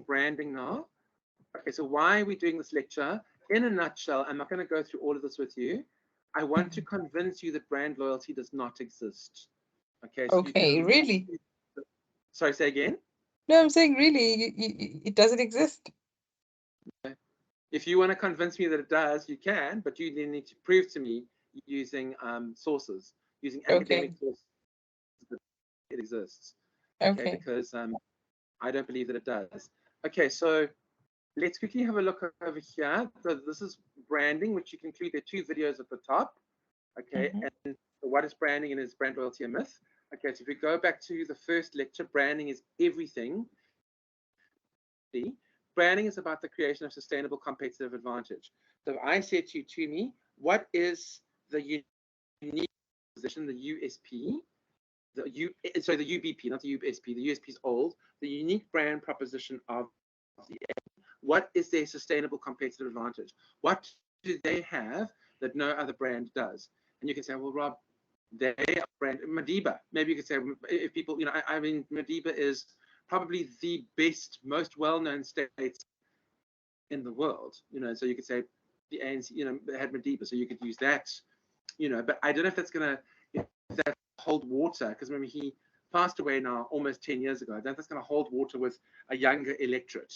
branding now. Okay, so why are we doing this lecture? In a nutshell, I'm not going to go through all of this with you. I want to convince you that brand loyalty does not exist. Okay, so you can Okay, really? sorry, say again. No, I'm saying really, it doesn't exist. If you want to convince me that it does, you can, but you then need to prove to me using sources, using Okay, academic sources that it exists. Okay, okay. because I don't believe that it does. Okay, so let's quickly have a look over here. So this is branding, which you can include. There are two videos at the top. Okay, Mm-hmm. and what is branding and is brand loyalty a myth? Okay, so if we go back to the first lecture, branding is everything. Branding is about the creation of sustainable competitive advantage. So if I said to me, what is the unique position, the USP, the UBP, not the USP, the USP is old, the unique brand proposition of the what is their sustainable competitive advantage? What do they have that no other brand does? And you can say, well, Rob, they are brand Madiba. Maybe you could say, if people, I mean, Madiba is probably the best, most well-known states in the world. So you could say the ANC, they had Madiba, so you could use that. But I don't know if that's gonna that hold water, because remember he passed away now almost 10 years ago. I don't know if that's gonna hold water with a younger electorate.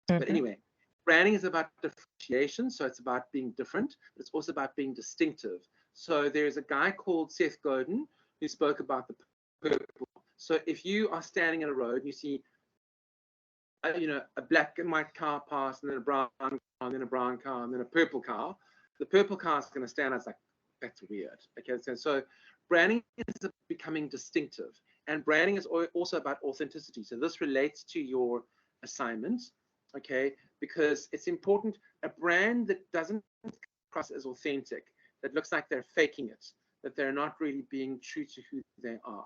But Mm-hmm. anyway, branding is about differentiation, so it's about being different, but it's also about being distinctive. So there's a guy called Seth Godin who spoke about the purple. So if you are standing in a road and you see, a black and white car pass, and then a brown car, and then a brown car, and then a purple car, the purple car is going to stand out like, that's weird. Okay, so branding is becoming distinctive, and branding is also about authenticity. So this relates to your assignment. Okay, because it's important, a brand that doesn't come across as authentic, that looks like they're faking it, that they're not really being true to who they are,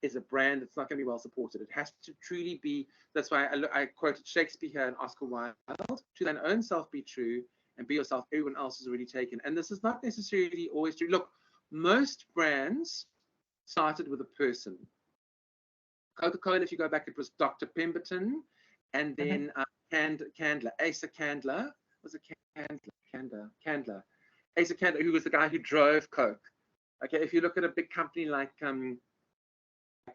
is a brand that's not going to be well supported. It has to truly be, that's why I quoted Shakespeare here and Oscar Wilde, to thine own self be true and be yourself, everyone else is already taken. And this is not necessarily always true. Look, most brands started with a person. Coca-Cola, if you go back, it was Dr. Pemberton, and then Candler, Asa Candler, was it Candler, Asa Candler, who was the guy who drove Coke. Okay, if you look at a big company like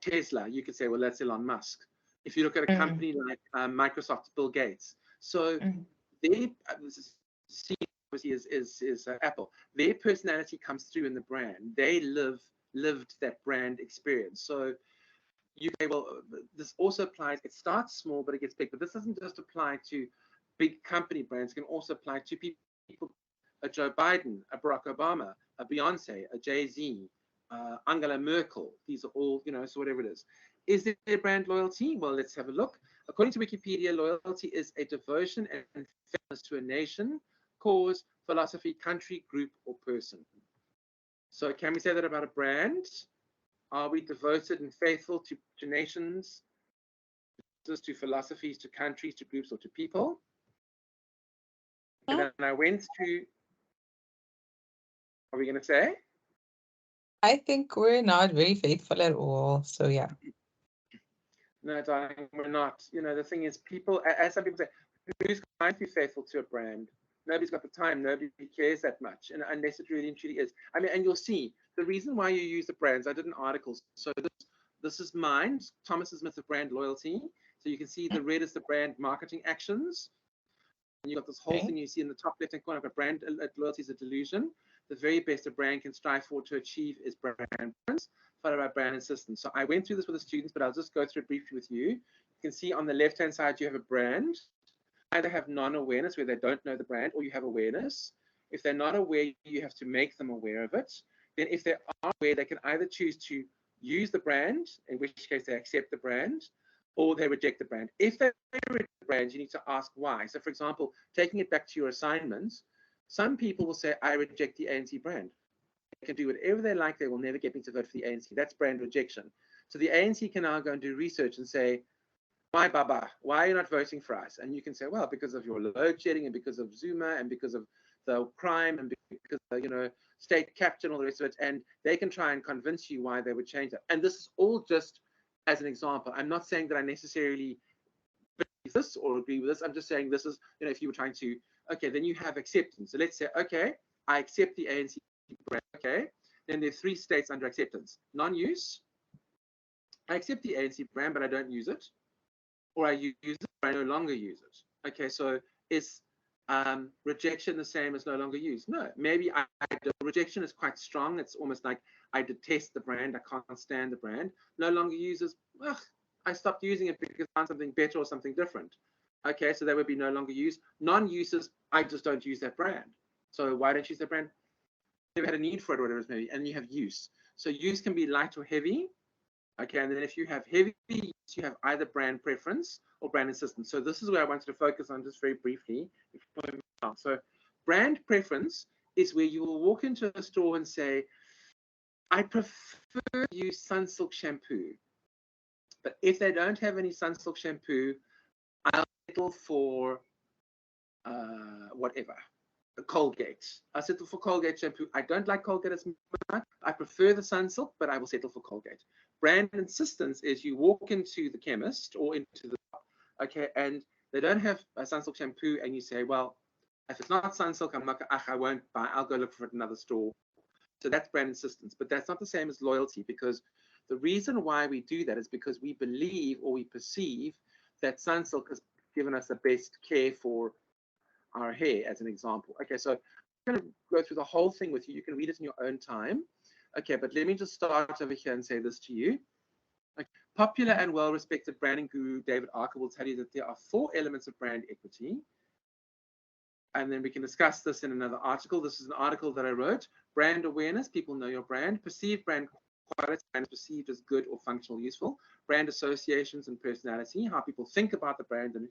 Tesla, you could say, well, that's Elon Musk. If you look at a company like Microsoft, Bill Gates. So their obviously is Apple. Their personality comes through in the brand. They lived that brand experience. So you say, well, this also applies. It starts small, but it gets big. But this doesn't just apply to big company brands. It can also apply to people, a Joe Biden, a Barack Obama, a Beyonce, a Jay-Z, Angela Merkel. These are all, so whatever it is. Is there brand loyalty? Well, let's have a look. According to Wikipedia, loyalty is a devotion and faithfulness to a nation, cause, philosophy, country, group, or person. So can we say that about a brand? Are we devoted and faithful to nations, to philosophies, to countries, to groups, or to people? And then I went to, are we going to say? I think we're not very faithful at all. So yeah. No, darling, we're not. The thing is, people, as some people say, who's going to be faithful to a brand? Nobody's got the time. Nobody cares that much, and unless it really and truly is. I mean, and you'll see the reason why you use the brands. I did an article. So this is mine, Thomas's Myth of Brand Loyalty. So you can see the red is the brand marketing actions. And you've got this whole thing you see in the top left-hand corner, but brand loyalty is a delusion. The very best a brand can strive for to achieve is brand preference, followed by brand insistence. So I went through this with the students, but I'll just go through it briefly with you. You can see on the left-hand side, you have a brand. Either have non-awareness, where they don't know the brand, or you have awareness. If they're not aware, you have to make them aware of it. Then if they are aware, they can either choose to use the brand, in which case they accept the brand, or they reject the brand. If they reject the brand, you need to ask why. So for example, taking it back to your assignments, some people will say, I reject the ANC brand. They can do whatever they like. They will never get me to vote for the ANC. That's brand rejection. So the ANC can now go and do research and say, why, Baba? Why are you not voting for us? And you can say, well, because of your load shedding and because of Zuma and because of the crime and because of, state capture and all the rest of it. And they can try and convince you why they would change that. And this is all just as an example. I'm not saying that I necessarily believe this or agree with this. I'm just saying this is, if you were trying to, okay, then you have acceptance. So let's say, okay, I accept the ANC brand. Okay, then there are 3 states under acceptance: non-use, I accept the ANC brand, but I don't use it, or I use it, but I no longer use it. Okay, so is rejection the same as no longer use? No, maybe the rejection is quite strong. It's almost like I detest the brand, I can't stand the brand. No longer uses, I stopped using it because I found something better or something different. Okay, so that would be no longer use. Non-uses, I just don't use that brand. So why don't you use that brand? Never had a need for it, or whatever it is, maybe. And you have use. So use can be light or heavy. Okay, and then if you have heavy use, you have either brand preference or brand insistence. So this is where I wanted to focus on just very briefly. So brand preference is where you will walk into a store and say, I prefer to use Sunsilk shampoo. But if they don't have any Sunsilk shampoo, I'll settle for whatever. Colgate. I settle for Colgate shampoo. I don't like Colgate as much. I prefer the Sunsilk, but I will settle for Colgate. Brand insistence is you walk into the chemist or into the shop, okay, and they don't have a Sunsilk shampoo, and you say, well, if it's not Sunsilk, I'm not, I won't buy. I'll go look for it in another store. So that's brand insistence, but that's not the same as loyalty, because the reason why we do that is because we believe or we perceive that Sunsilk has given us the best care for our hair, as an example. Okay, so I'm going to go through the whole thing with you. You can read it in your own time. Okay, but let me just start over here and say this to you. Okay. Popular and well-respected branding guru David Archer will tell you that there are 4 elements of brand equity. And then we can discuss this in another article. This is an article that I wrote. Brand awareness, people know your brand. Perceived brand quality, brand is perceived as good or functional, useful. Brand associations and personality, how people think about the brand and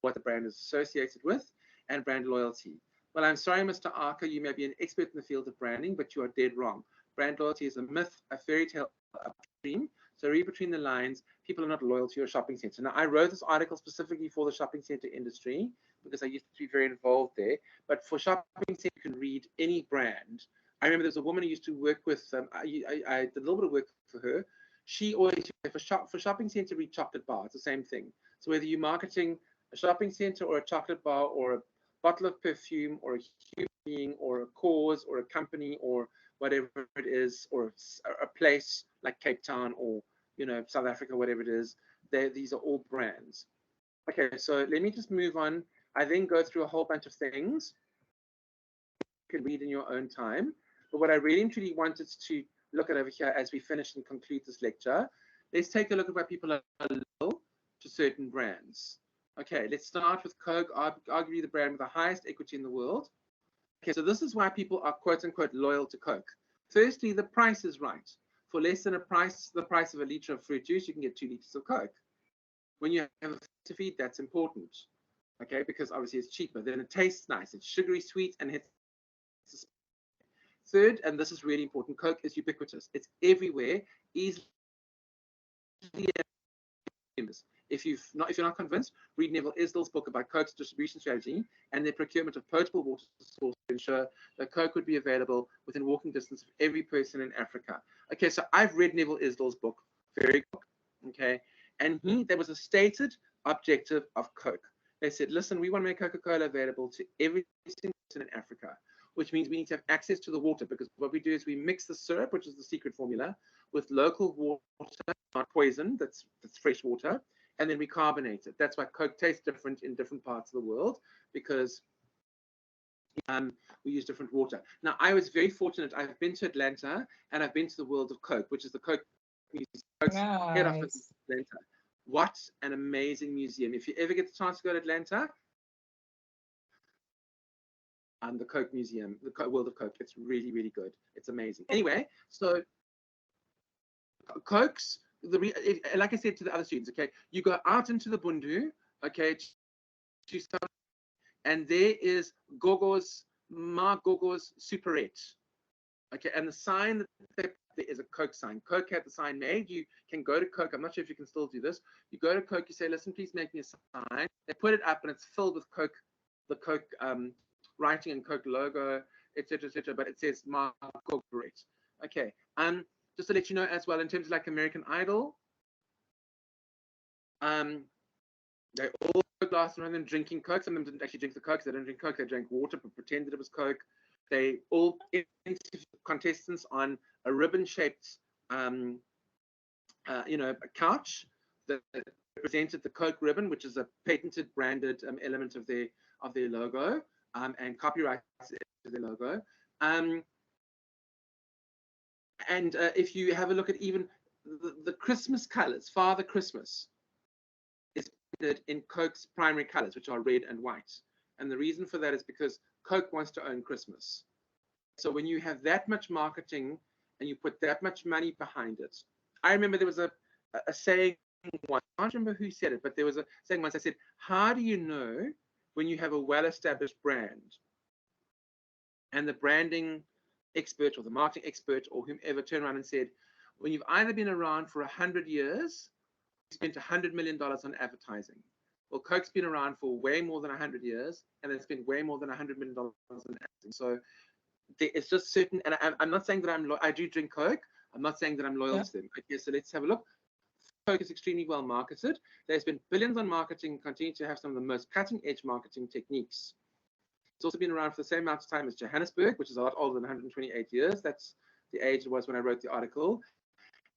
what the brand is associated with. And brand loyalty. Well, I'm sorry, Mr. Archer, you may be an expert in the field of branding, but you are dead wrong. Brand loyalty is a myth, a fairy tale, a dream. So read between the lines. People are not loyal to your shopping center. Now, I wrote this article specifically for the shopping center industry because I used to be very involved there. But for shopping center, you can read any brand. I remember there's a woman who used to work with, I did a little bit of work for her. She always, for shopping center, read chocolate bar. It's the same thing. So whether you're marketing a shopping center or a chocolate bar or a bottle of perfume or a human being or a cause or a company or whatever it is, or a place like Cape Town or South Africa, whatever it is, these are all brands. Okay, so let me just move on. I then go through a whole bunch of things you can read in your own time. But what I really and truly wanted to look at over here as we finish and conclude this lecture, let's take a look at why people are loyal to certain brands. Okay, let's start with Coke, arguably the brand with the highest equity in the world. Okay, so this is why people are quote unquote loyal to Coke. Firstly, the price is right. For less than the price of a liter of fruit juice, you can get 2 liters of Coke. When you have a to feed, that's important. Okay, because obviously it's cheaper. Then it tastes nice. It's sugary sweet and it's third, and this is really important, Coke is ubiquitous. It's everywhere, easily. If you're not convinced, read Neville Isdall's book about Coke's distribution strategy and their procurement of potable water sources to ensure that Coke would be available within walking distance of every person in Africa. Okay, so I've read Neville Isdall's book, very good. Okay, and there was a stated objective of Coke. They said, listen, we want to make Coca-Cola available to every single person in Africa, which means we need to have access to the water, because what we do is we mix the syrup, which is the secret formula, with local water, not poison, that's fresh water, and then we carbonate it. That's why Coke tastes different in different parts of the world, because we use different water. Now, I was very fortunate. I've been to Atlanta, and I've been to the World of Coke, which is the Coke Museum, Coke's head office in Atlanta. What an amazing museum. If you ever get the chance to go to Atlanta, the Coke Museum, the World of Coke, it's really, really good. It's amazing. Anyway, so Coke's, like I said to the other students, okay, you go out into the Bundu, okay, and there is Mark Gogo's Superette, okay, and the sign there is a Coke sign. Coke had the sign made. You can go to Coke. I'm not sure if you can still do this. You go to Coke, you say, listen, please make me a sign. They put it up, and it's filled with Coke, the Coke writing and Coke logo, etc., but it says Mark Gogo Superette. Okay, just to let you know as well, in terms of like American Idol, They all glass rather than drinking Coke. Some of them didn't actually drink the Coke. They didn't drink Coke. They drank water, but pretended it was Coke. They all interviewed contestants on a ribbon-shaped, a couch that represented the Coke ribbon, which is a patented, branded element of their logo, and copyrighted their logo. And if you have a look at even the Christmas colors, Father Christmas is painted in Coke's primary colors, which are red and white. And the reason for that is because Coke wants to own Christmas. So when you have that much marketing and you put that much money behind it, I remember there was a saying once, I can't remember who said it, but there was a saying once. I said, how do you know when you have a well-established brand and the branding expert or the marketing expert or whomever turned around and said, when you've either been around for 100 years, you spent $100 million on advertising. Well, Coke's been around for way more than 100 years, and they spent way more than $100 million on advertising. So it's just certain, and I'm not saying that I do drink Coke. I'm not saying that I'm loyal to them. Okay, so let's have a look. Coke is extremely well marketed. They spent billions on marketing, continue to have some of the most cutting-edge marketing techniques. It's also been around for the same amount of time as Johannesburg, which is a lot older than 128 years. That's the age it was when I wrote the article.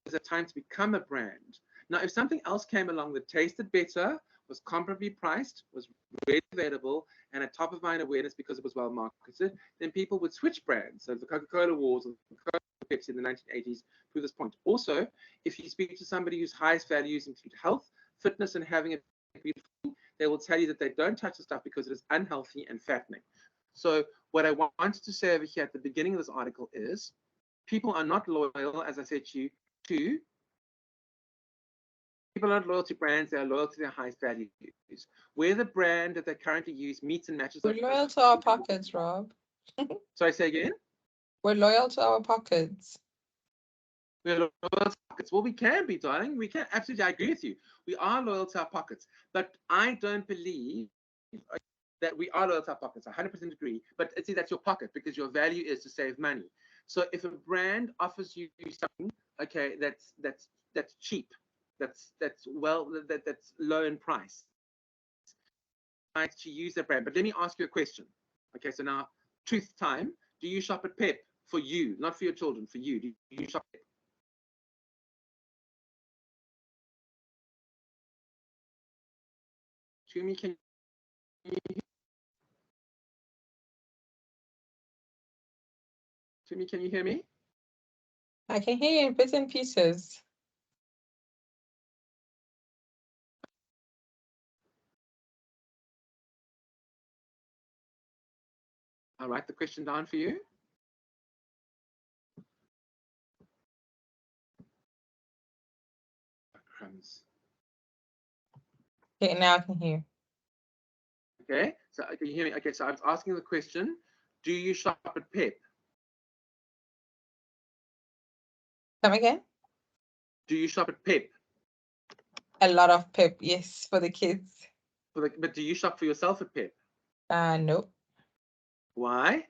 It's a time to become a brand. Now, if something else came along that tasted better, was comparably priced, was readily available, and had top of mind awareness because it was well marketed, then people would switch brands. So the Coca-Cola wars or the Coca-Cola Pepsi in the 1980s prove this point. Also, if you speak to somebody whose highest values include health, fitness, and having a beautiful, they will tell you that they don't touch the stuff because it is unhealthy and fattening. So what I wanted to say over here at the beginning of this article is people are not loyal, as I said to you, people are not loyal to brands, they are loyal to their highest values. Where the brand that they currently use meets and matches. We're loyal to our pockets, Rob. Sorry, say again? We're loyal to our pockets. We're loyal to our pockets. Well, we can be, darling. We can. Absolutely, I agree with you. We are loyal to our pockets. But I don't believe that we are loyal to our pockets. I 100% agree. But see, that's your pocket because your value is to save money. So if a brand offers you something, okay, that's cheap, that's low in price, to use that brand. But let me ask you a question. Okay, so now truth time. Do you shop at Pep for you, not for your children, for you? Do you shop at Pep? Tumi, can you hear me? I can hear you in bits and pieces. I'll write the question down for you. Crumbs. Okay, now I can hear. Okay, so can you hear me? Okay, so I was asking the question, do you shop at Pep? Come again? Do you shop at Pep? A lot of Pep, yes, for the kids. But do you shop for yourself at Pep? No. Why?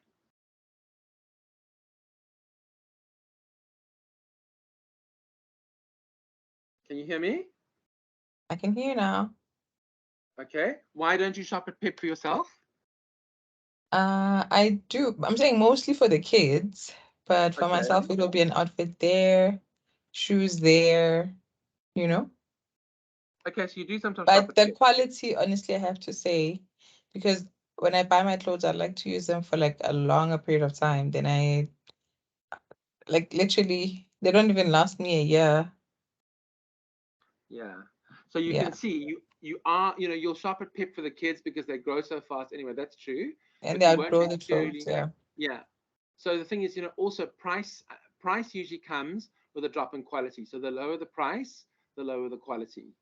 Can you hear me? I can hear you now. Okay. Why don't you shop at Pep for yourself? I do. I'm saying mostly for the kids, but for myself, it will be an outfit there, shoes there, you know. Okay, so you do sometimes. But the quality, honestly, I have to say, because when I buy my clothes, I like to use them for like a longer period of time. Then I, like, literally, they don't even last me a year. Yeah. So you can see you are, you'll shop at Pep for the kids because they grow so fast. Anyway, that's true. And they outgrow the clothes, yeah. Yeah. So the thing is, also price usually comes with a drop in quality. So the lower the price, the lower the quality.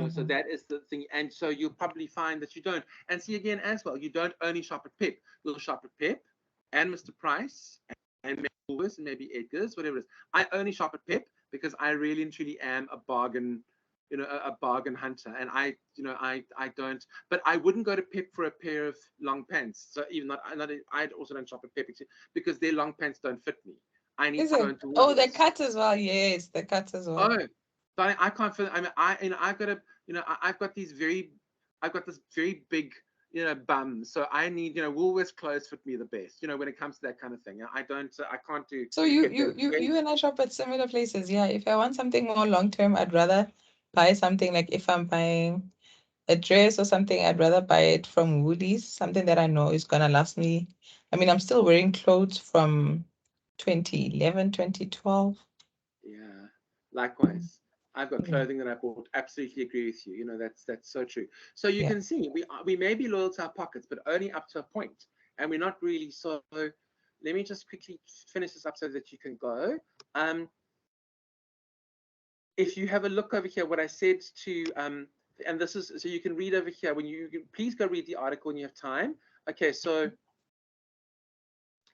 So that is the thing. And so you'll probably find that you don't. And see, again, as well, you don't only shop at Pep. You'll shop at Pep and Mr. Price and maybe Woolworths and maybe Edgar's, whatever it is. I only shop at Pep because I really and truly am a bargain, a bargain hunter. And I don't, but I wouldn't go to Pep for a pair of long pants. So even I also don't shop at Pep because their long pants don't fit me. I need to go into Woolworths. Oh, the cut as well. Yes, the cut as well. Oh, but I can't fit. I've got these very, I've got this very big, bum. So I need, Woolworths clothes fit me the best, when it comes to that kind of thing. I can't do. So you and I shop at similar places. Yeah. If I want something more long term, I'd rather buy something like if I'm buying a dress or something, I'd rather buy it from Woolies, something that I know is gonna last me. I mean, I'm still wearing clothes from 2011, 2012. Yeah, likewise. I've got Yeah. clothing that I bought. Absolutely agree with you. That's so true. So you Yeah. can see we may be loyal to our pockets, but only up to a point, and we're not really. So let me just quickly finish this up so that you can go. If you have a look over here, what I said to and this is so you can read over here when you please go read the article when you have time. Okay, so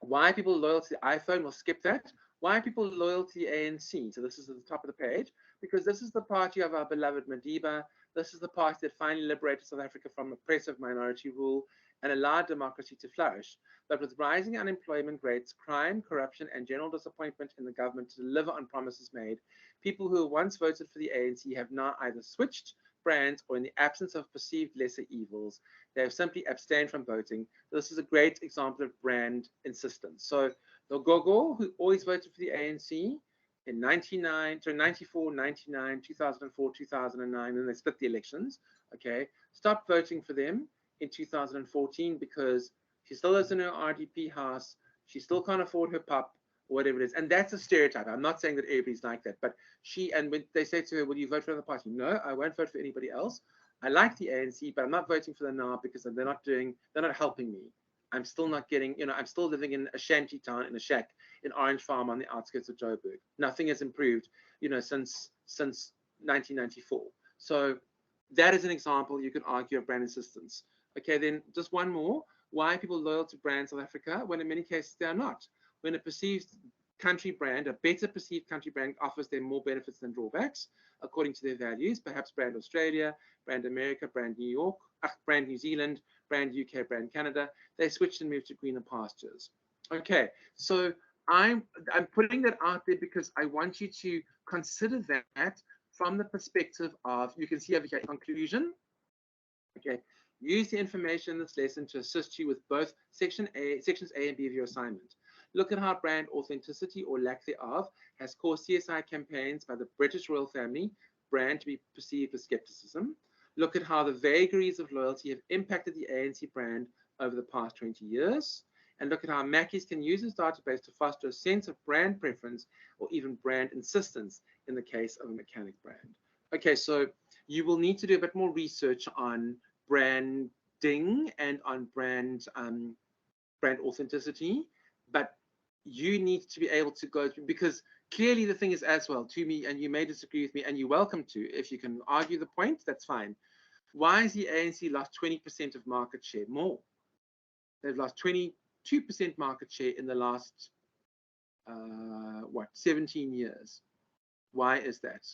why are people loyal to the iPhone? We'll skip that. Why are people loyal to the ANC? So this is at the top of the page, because this is the party of our beloved Madiba. This is the party that finally liberated South Africa from oppressive minority rule and allowed democracy to flourish. But with rising unemployment rates, crime, corruption, and general disappointment in the government to deliver on promises made, people who once voted for the ANC have now either switched brands or, in the absence of perceived lesser evils, they have simply abstained from voting. This is a great example of brand insistence. So the Gogo, who always voted for the ANC in 94, 99, 2004, 2009, and they split the elections, okay, stopped voting for them in 2014 because she still lives in her RDP house, she still can't afford her pup, or whatever it is. And that's a stereotype. I'm not saying that everybody's like that, but and when they say to her, will you vote for another party? No, I won't vote for anybody else. I like the ANC, but I'm not voting for them now because they're not helping me. I'm still not getting, I'm still living in a shanty town, in a shack in Orange Farm on the outskirts of Joburg. Nothing has improved, since 1994. So that is an example you can argue of brand insistence. Okay, then just one more. Why are people loyal to brands South Africa when in many cases they are not? When a perceived country brand, a better perceived country brand, offers them more benefits than drawbacks according to their values, perhaps brand Australia, brand America, brand New York, brand New Zealand, brand UK, brand Canada, they switched and moved to greener pastures. Okay, so I'm putting that out there because I want you to consider that from the perspective of, you can see over here, conclusion. Okay, use the information in this lesson to assist you with both sections A and B of your assignment. Look at how brand authenticity or lack thereof has caused CSI campaigns by the British royal family brand to be perceived with skepticism. Look at how the vagaries of loyalty have impacted the ANC brand over the past 20 years. And look at how Mackies can use this database to foster a sense of brand preference or even brand insistence in the case of a mechanic brand. Okay, so you will need to do a bit more research on branding and on brand authenticity, but you need to be able to go through, because clearly the thing is as well to me, and you may disagree with me, and you're welcome to, if you can argue the point, that's fine. Why has the ANC lost 20% of market share more? They've lost 22% market share in the last 17 years. Why is that?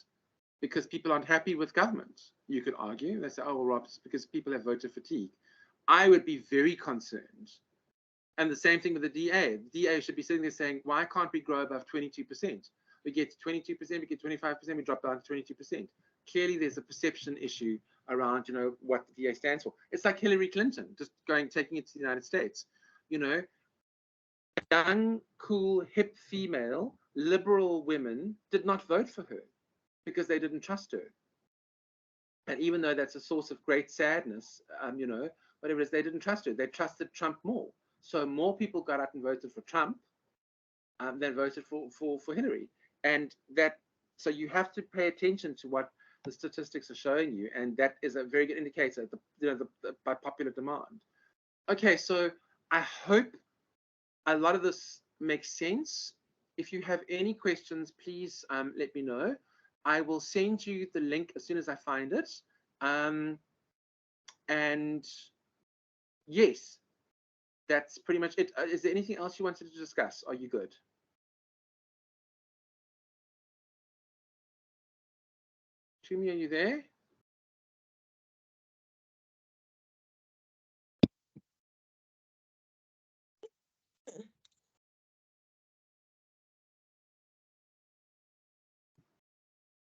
Because people aren't happy with government. You could argue. They say, oh, well, Rob, it's because people have voter fatigue. I would be very concerned. And the same thing with the DA. The DA should be sitting there saying, why can't we grow above 22%? We get 22%, we get 25%, we drop down to 22%. Clearly, there's a perception issue around, what the DA stands for. It's like Hillary Clinton, just taking it to the United States. Young, cool, hip female, liberal women did not vote for her because they didn't trust her. And even though that's a source of great sadness, whatever it is, they didn't trust her. They trusted Trump more. So more people got out and voted for Trump than voted for Hillary. And so you have to pay attention to what the statistics are showing you. And that is a very good indicator by popular demand. Okay, so I hope a lot of this makes sense. If you have any questions, please let me know. I will send you the link as soon as I find it. And yes, that's pretty much it. Is there anything else you wanted to discuss? Are you good? Tumi, are you there?